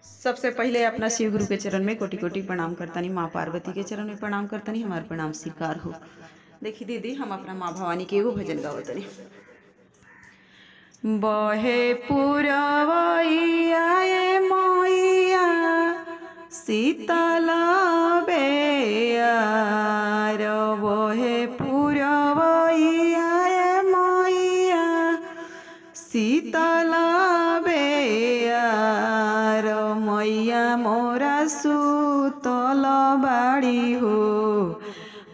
सबसे पहले अपना शिव गुरु के चरण में कोटि कोटि प्रणाम करतानी। माँ पार्वती के चरण में प्रणाम करतानी। हमार प्रणाम स्वीकार हो। देखी दीदी, हम अपना माँ भवानी के एगो भजन गावतनी। बहे पुरवैया ए मैया शीतल बेयार, बहे पुरवैया ए मैया शीतल बेयार, मैया मोरा सुतल बाड़ी हो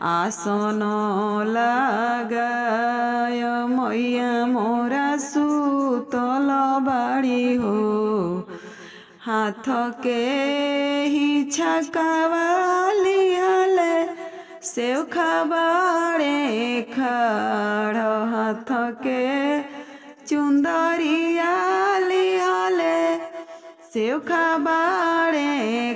आसन लगाय, मैया मोरा सुतल बाड़ी हो हाथ के ही छकावाली हले सेव खाबाड़े खाड़, हाथ के चुंदरिया लिहले सेव खाबाड़े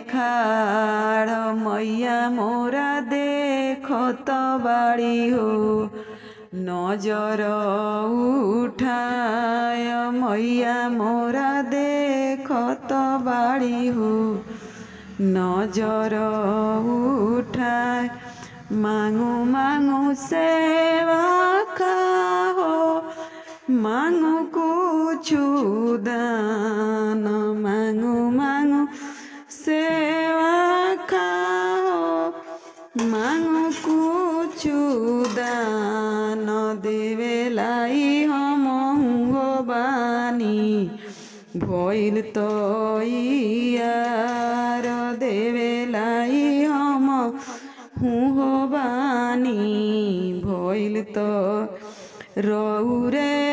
खाड़, मैया मोरा देखत बाड़ी हो नजर उठाय, मैया मोरा देखत बाड़ी हो नजर उठाय, मांगू मांगू सेवा खाओ मांगू कुछु दान, मांगू मांगू सेवा खाओ मांगू कुछु दान, देवेलाई हम बानी भइल तो यार, देवेलाई हम बानी भइल तो रौरे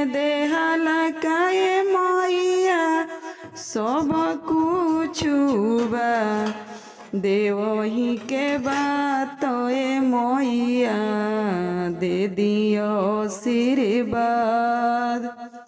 देहाला काए मैया सब कुछु बा, देवही के बात ए मैया दे दियो आशीर्वाद।